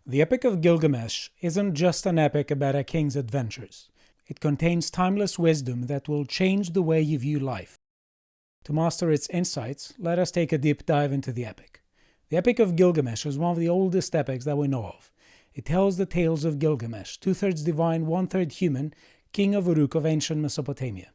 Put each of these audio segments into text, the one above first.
The Epic of Gilgamesh isn't just an epic about a king's adventures. It contains timeless wisdom that will change the way you view life. To master its insights, let us take a deep dive into the epic. The Epic of Gilgamesh is one of the oldest epics that we know of. It tells the tales of Gilgamesh, two-thirds divine, one-third human, king of Uruk of ancient Mesopotamia.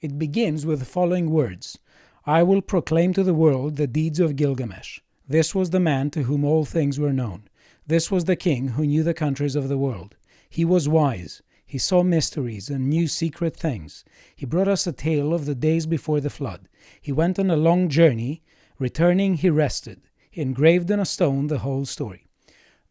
It begins with the following words: "I will proclaim to the world the deeds of Gilgamesh. This was the man to whom all things were known. This was the king who knew the countries of the world. He was wise. He saw mysteries and knew secret things. He brought us a tale of the days before the flood. He went on a long journey. Returning, he rested. He engraved on a stone the whole story."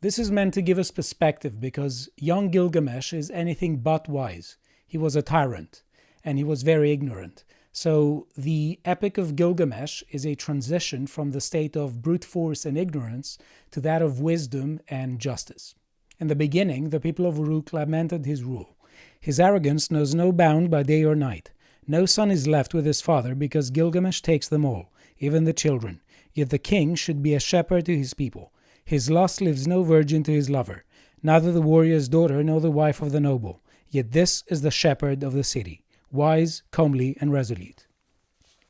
This is meant to give us perspective because young Gilgamesh is anything but wise. He was a tyrant, and he was very ignorant. So the Epic of Gilgamesh is a transition from the state of brute force and ignorance to that of wisdom and justice. In the beginning, the people of Uruk lamented his rule. His arrogance knows no bound by day or night. No son is left with his father because Gilgamesh takes them all, even the children. Yet the king should be a shepherd to his people. His lust leaves no virgin to his lover, neither the warrior's daughter nor the wife of the noble. Yet this is the shepherd of the city, wise, comely, and resolute.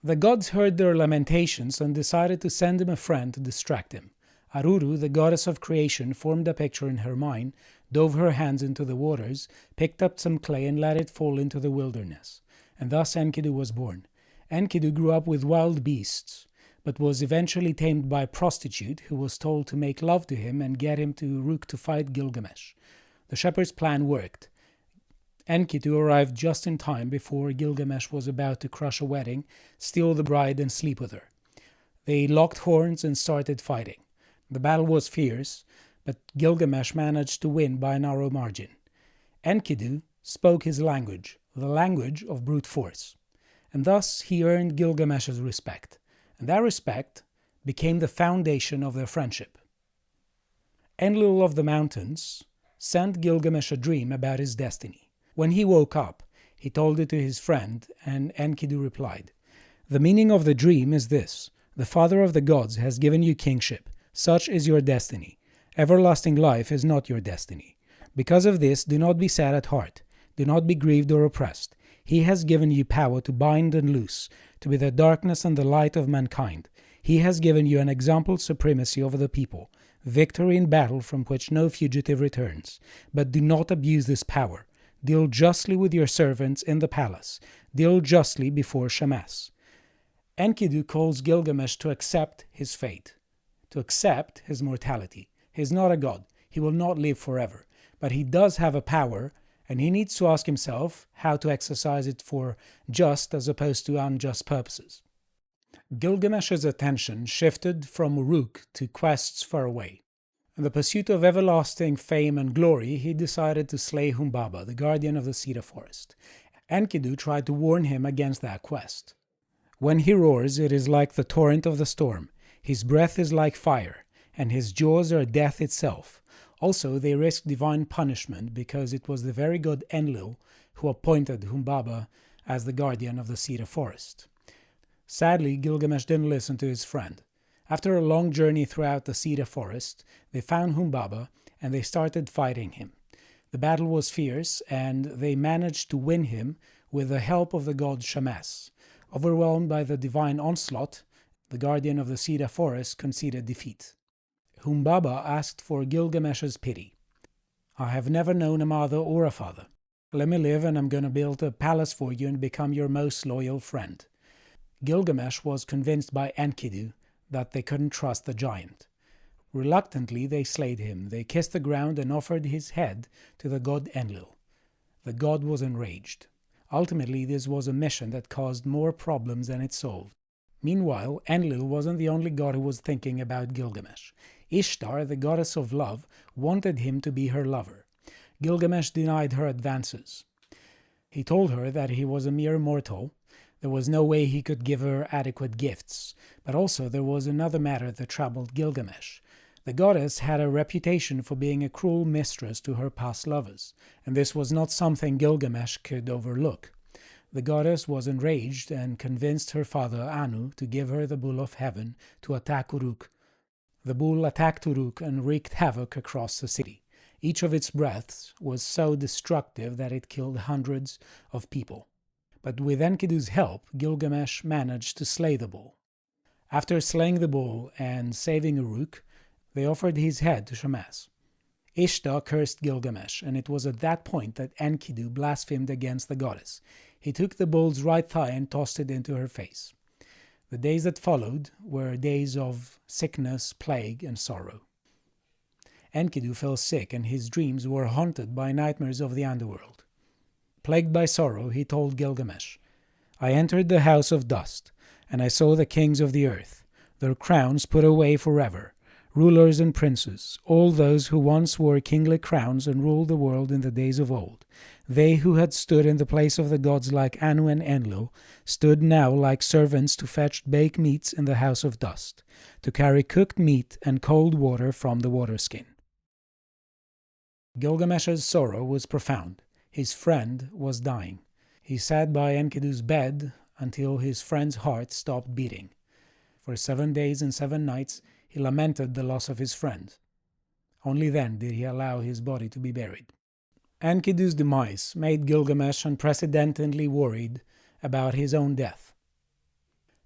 The gods heard their lamentations and decided to send him a friend to distract him. Aruru, the goddess of creation, formed a picture in her mind, dove her hands into the waters, picked up some clay and let it fall into the wilderness. And thus Enkidu was born. Enkidu grew up with wild beasts, but was eventually tamed by a prostitute who was told to make love to him and get him to Uruk to fight Gilgamesh. The shepherd's plan worked. Enkidu arrived just in time before Gilgamesh was about to crush a wedding, steal the bride, and sleep with her. They locked horns and started fighting. The battle was fierce, but Gilgamesh managed to win by a narrow margin. Enkidu spoke his language, the language of brute force, and thus he earned Gilgamesh's respect, and that respect became the foundation of their friendship. Enlil of the mountains sent Gilgamesh a dream about his destiny. When he woke up, he told it to his friend, and Enkidu replied, "The meaning of the dream is this: the Father of the gods has given you kingship. Such is your destiny. Everlasting life is not your destiny. Because of this, do not be sad at heart. Do not be grieved or oppressed. He has given you power to bind and loose, to be the darkness and the light of mankind. He has given you an example supremacy over the people, victory in battle from which no fugitive returns. But do not abuse this power. Deal justly with your servants in the palace. Deal justly before Shamash." Enkidu calls Gilgamesh to accept his fate, to accept his mortality. He is not a god. He will not live forever. But he does have a power, and he needs to ask himself how to exercise it for just as opposed to unjust purposes. Gilgamesh's attention shifted from Uruk to quests far away. In the pursuit of everlasting fame and glory, he decided to slay Humbaba, the guardian of the cedar forest. Enkidu tried to warn him against that quest. When he roars, it is like the torrent of the storm. His breath is like fire, and his jaws are death itself. Also, they risked divine punishment because it was the very god Enlil who appointed Humbaba as the guardian of the cedar forest. Sadly, Gilgamesh didn't listen to his friend. After a long journey throughout the cedar forest, they found Humbaba and they started fighting him. The battle was fierce, and they managed to win him with the help of the god Shamash. Overwhelmed by the divine onslaught, the guardian of the cedar forest conceded defeat. Humbaba asked for Gilgamesh's pity. "I have never known a mother or a father. Let me live, and I'm going to build a palace for you and become your most loyal friend." Gilgamesh was convinced by Enkidu that they couldn't trust the giant. Reluctantly, they slayed him. They kissed the ground and offered his head to the god Enlil. The god was enraged. Ultimately, this was a mission that caused more problems than it solved. Meanwhile, Enlil wasn't the only god who was thinking about Gilgamesh. Ishtar, the goddess of love, wanted him to be her lover. Gilgamesh denied her advances. He told her that he was a mere mortal. There was no way he could give her adequate gifts. But also there was another matter that troubled Gilgamesh. The goddess had a reputation for being a cruel mistress to her past lovers, and this was not something Gilgamesh could overlook. The goddess was enraged and convinced her father Anu to give her the bull of heaven to attack Uruk. The bull attacked Uruk and wreaked havoc across the city. Each of its breaths was so destructive that it killed hundreds of people. But with Enkidu's help, Gilgamesh managed to slay the bull. After slaying the bull and saving Uruk, they offered his head to Shamash. Ishtar cursed Gilgamesh, and it was at that point that Enkidu blasphemed against the goddess. He took the bull's right thigh and tossed it into her face. The days that followed were days of sickness, plague, and sorrow. Enkidu fell sick, and his dreams were haunted by nightmares of the underworld. Plagued by sorrow, he told Gilgamesh, "I entered the house of dust, and I saw the kings of the earth, their crowns put away forever, rulers and princes, all those who once wore kingly crowns and ruled the world in the days of old. They who had stood in the place of the gods like Anu and Enlil stood now like servants to fetch baked meats in the house of dust, to carry cooked meat and cold water from the waterskin." Gilgamesh's sorrow was profound. His friend was dying. He sat by Enkidu's bed until his friend's heart stopped beating. For 7 days and 7 nights he lamented the loss of his friend. Only then did he allow his body to be buried. Enkidu's demise made Gilgamesh unprecedentedly worried about his own death.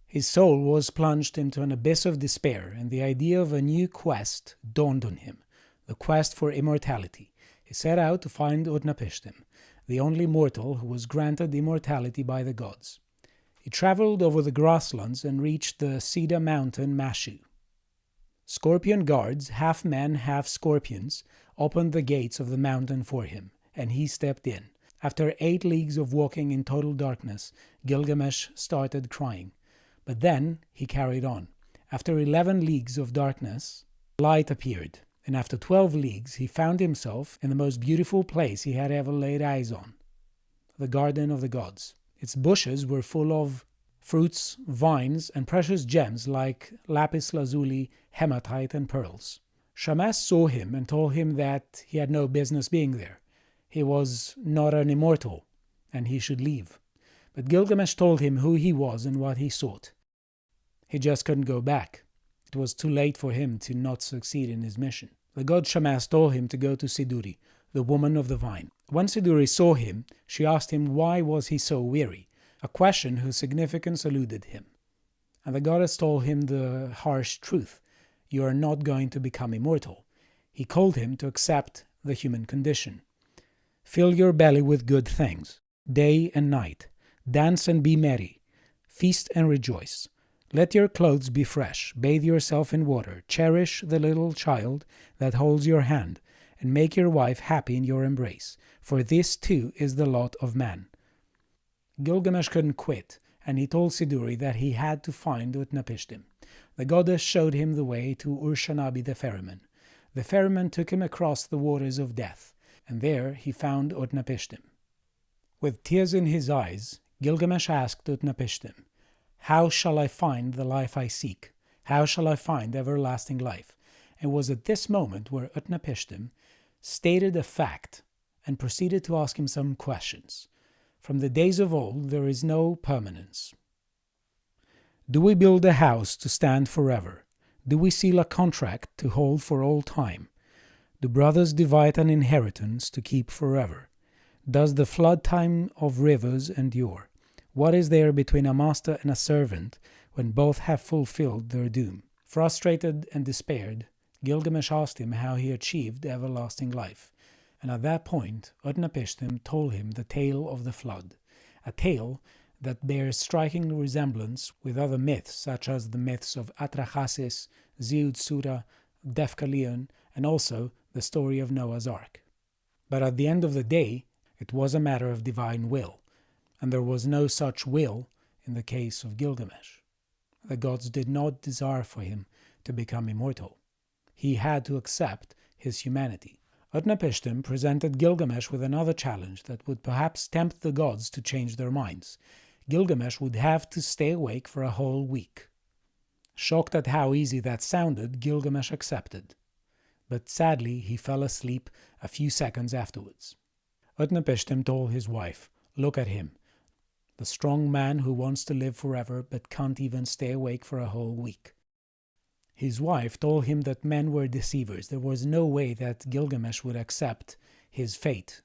His soul was plunged into an abyss of despair, and the idea of a new quest dawned on him, the quest for immortality. He set out to find Utnapishtim, the only mortal who was granted immortality by the gods. He traveled over the grasslands and reached the cedar mountain Mashu. Scorpion guards, half men, half scorpions, opened the gates of the mountain for him, and he stepped in. After 8 leagues of walking in total darkness, Gilgamesh started crying. But then he carried on. After 11 leagues of darkness, light appeared, and after 12 leagues he found himself in the most beautiful place he had ever laid eyes on, the Garden of the Gods. Its bushes were full of fruits, vines, and precious gems like lapis lazuli, hematite, and pearls. Shamash saw him and told him that he had no business being there. He was not an immortal, and he should leave. But Gilgamesh told him who he was and what he sought. He just couldn't go back. It was too late for him to not succeed in his mission. The god Shamash told him to go to Siduri, the woman of the vine. When Siduri saw him, she asked him why was he so weary, a question whose significance eluded him. And the goddess told him the harsh truth: you are not going to become immortal. He called him to accept the human condition. Fill your belly with good things, day and night. Dance and be merry. Feast and rejoice. Let your clothes be fresh. Bathe yourself in water. Cherish the little child that holds your hand, and make your wife happy in your embrace, for this too is the lot of man. Gilgamesh couldn't quit, and he told Siduri that he had to find Utnapishtim. The goddess showed him the way to Ur-Shanabi the ferryman. The ferryman took him across the waters of death, and there he found Utnapishtim. With tears in his eyes, Gilgamesh asked Utnapishtim, "How shall I find the life I seek? How shall I find everlasting life?" It was at this moment where Utnapishtim stated a fact and proceeded to ask him some questions. From the days of old there is no permanence. Do we build a house to stand forever? Do we seal a contract to hold for all time? Do brothers divide an inheritance to keep forever? Does the flood time of rivers endure? What is there between a master and a servant when both have fulfilled their doom? Frustrated and despaired, Gilgamesh asked him how he achieved everlasting life, and at that point Utnapishtim told him the tale of the flood, a tale that bears striking resemblance with other myths such as the myths of Atrahasis, Ziud-Sura, Deucalion, and also the story of Noah's Ark. But at the end of the day, it was a matter of divine will, and there was no such will in the case of Gilgamesh. The gods did not desire for him to become immortal. He had to accept his humanity. Utnapishtim presented Gilgamesh with another challenge that would perhaps tempt the gods to change their minds. Gilgamesh would have to stay awake for a whole week. Shocked at how easy that sounded, Gilgamesh accepted. But sadly, he fell asleep a few seconds afterwards. Utnapishtim told his wife, "Look at him, the strong man who wants to live forever but can't even stay awake for a whole week." His wife told him that men were deceivers. There was no way that Gilgamesh would accept his fate.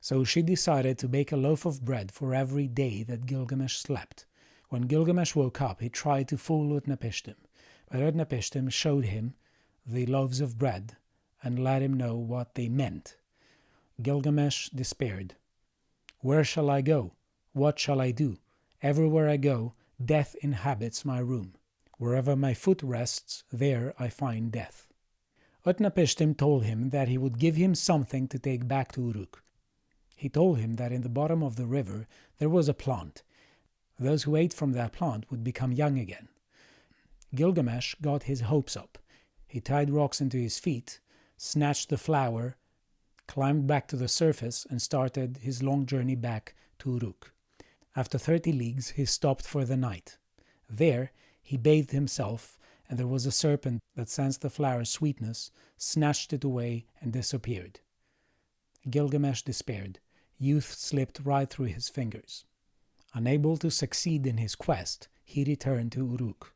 So she decided to bake a loaf of bread for every day that Gilgamesh slept. When Gilgamesh woke up, he tried to fool Utnapishtim, but Utnapishtim showed him the loaves of bread and let him know what they meant. Gilgamesh despaired. "Where shall I go? What shall I do? Everywhere I go, death inhabits my room. Wherever my foot rests, there I find death." Utnapishtim told him that he would give him something to take back to Uruk. He told him that in the bottom of the river there was a plant. Those who ate from that plant would become young again. Gilgamesh got his hopes up. He tied rocks into his feet, snatched the flower, climbed back to the surface, and started his long journey back to Uruk. After 30 leagues, he stopped for the night. There, he bathed himself, and there was a serpent that sensed the flower's sweetness, snatched it away, and disappeared. Gilgamesh despaired. Youth slipped right through his fingers. Unable to succeed in his quest, he returned to Uruk.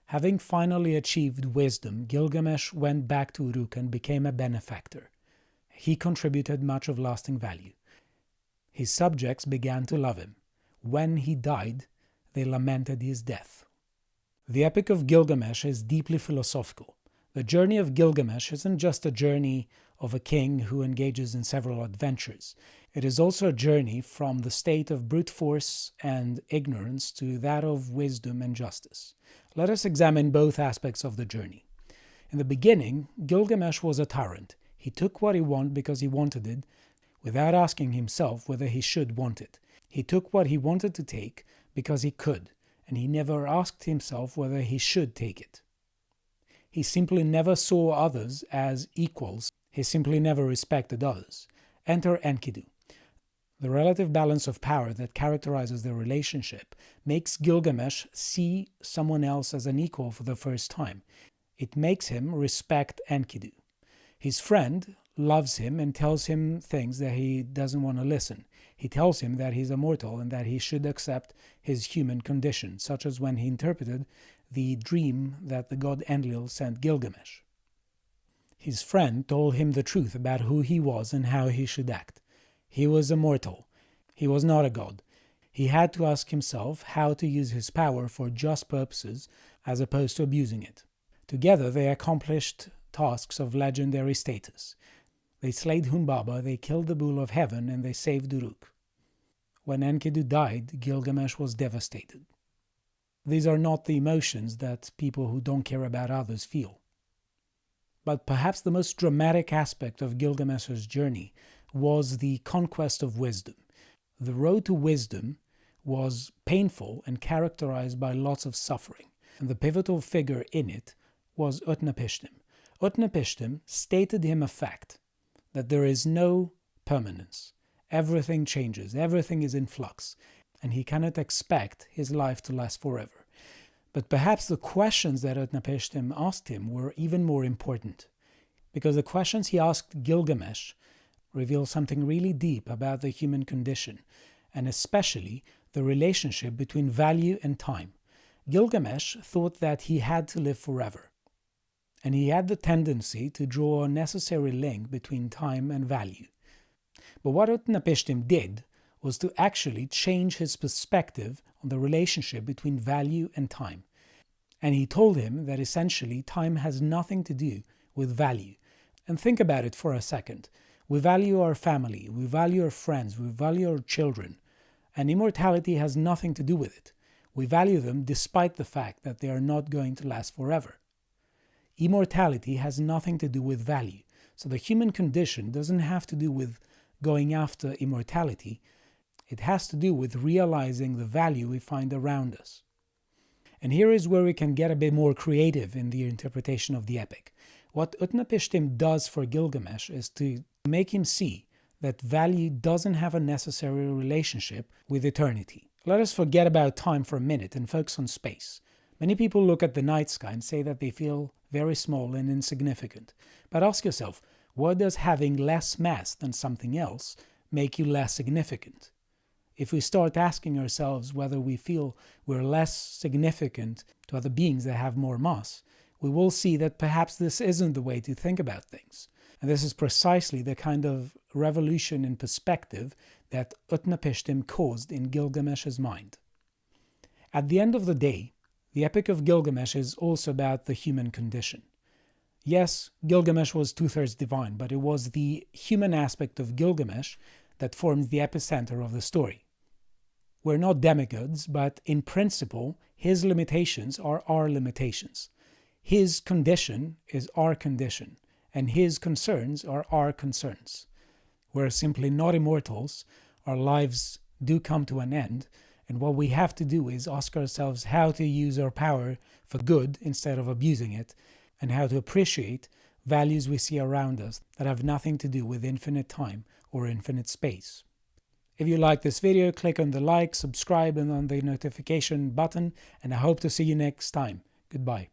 Having finally achieved wisdom, Gilgamesh went back to Uruk and became a benefactor. He contributed much of lasting value. His subjects began to love him. When he died, they lamented his death. The Epic of Gilgamesh is deeply philosophical. The journey of Gilgamesh isn't just a journey of a king who engages in several adventures. It is also a journey from the state of brute force and ignorance to that of wisdom and justice. Let us examine both aspects of the journey. In the beginning, Gilgamesh was a tyrant. He took what he wanted because he wanted it, without asking himself whether he should want it. He took what he wanted to take because he could, and he never asked himself whether he should take it. He simply never saw others as equals. He simply never respected others. Enter Enkidu. The relative balance of power that characterizes their relationship makes Gilgamesh see someone else as an equal for the first time. It makes him respect Enkidu. His friend loves him and tells him things that he doesn't want to listen. He tells him that he's immortal and that he should accept his human condition, such as when he interpreted the dream that the god Enlil sent Gilgamesh. His friend told him the truth about who he was and how he should act. He was immortal. He was not a god. He had to ask himself how to use his power for just purposes as opposed to abusing it. Together they accomplished tasks of legendary status. They slayed Humbaba, they killed the Bull of Heaven, and they saved Uruk. When Enkidu died, Gilgamesh was devastated. These are not the emotions that people who don't care about others feel. But perhaps the most dramatic aspect of Gilgamesh's journey was the conquest of wisdom. The road to wisdom was painful and characterized by lots of suffering, and the pivotal figure in it was Utnapishtim. Utnapishtim stated him a fact, that there is no permanence. Everything changes, everything is in flux, and he cannot expect his life to last forever. But perhaps the questions that Utnapishtim asked him were even more important, because the questions he asked Gilgamesh reveal something really deep about the human condition, and especially the relationship between value and time. Gilgamesh thought that he had to live forever, and he had the tendency to draw a necessary link between time and value. But what Utnapishtim did was to actually change his perspective on the relationship between value and time. And he told him that essentially time has nothing to do with value. And think about it for a second. We value our family, we value our friends, we value our children, and immortality has nothing to do with it. We value them despite the fact that they are not going to last forever. Immortality has nothing to do with value. So the human condition doesn't have to do with going after immortality. It has to do with realizing the value we find around us. And here is where we can get a bit more creative in the interpretation of the epic. What Utnapishtim does for Gilgamesh is to make him see that value doesn't have a necessary relationship with eternity. Let us forget about time for a minute and focus on space. Many people look at the night sky and say that they feel very small and insignificant. But ask yourself, what does having less mass than something else make you less significant? if we start asking ourselves whether we feel we're less significant to other beings that have more mass, we will see that perhaps this isn't the way to think about things. And this is precisely the kind of revolution in perspective that Utnapishtim caused in Gilgamesh's mind. At the end of the day, the Epic of Gilgamesh is also about the human condition. Yes, Gilgamesh was two-thirds divine, but it was the human aspect of Gilgamesh that forms the epicenter of the story. We're not demigods, but in principle, his limitations are our limitations. His condition is our condition, and his concerns are our concerns. We're simply not immortals, our lives do come to an end, and what we have to do is ask ourselves how to use our power for good instead of abusing it, and how to appreciate values we see around us that have nothing to do with infinite time or infinite space. If you like this video, click on the like, subscribe, and on the notification button, and I hope to see you next time. Goodbye.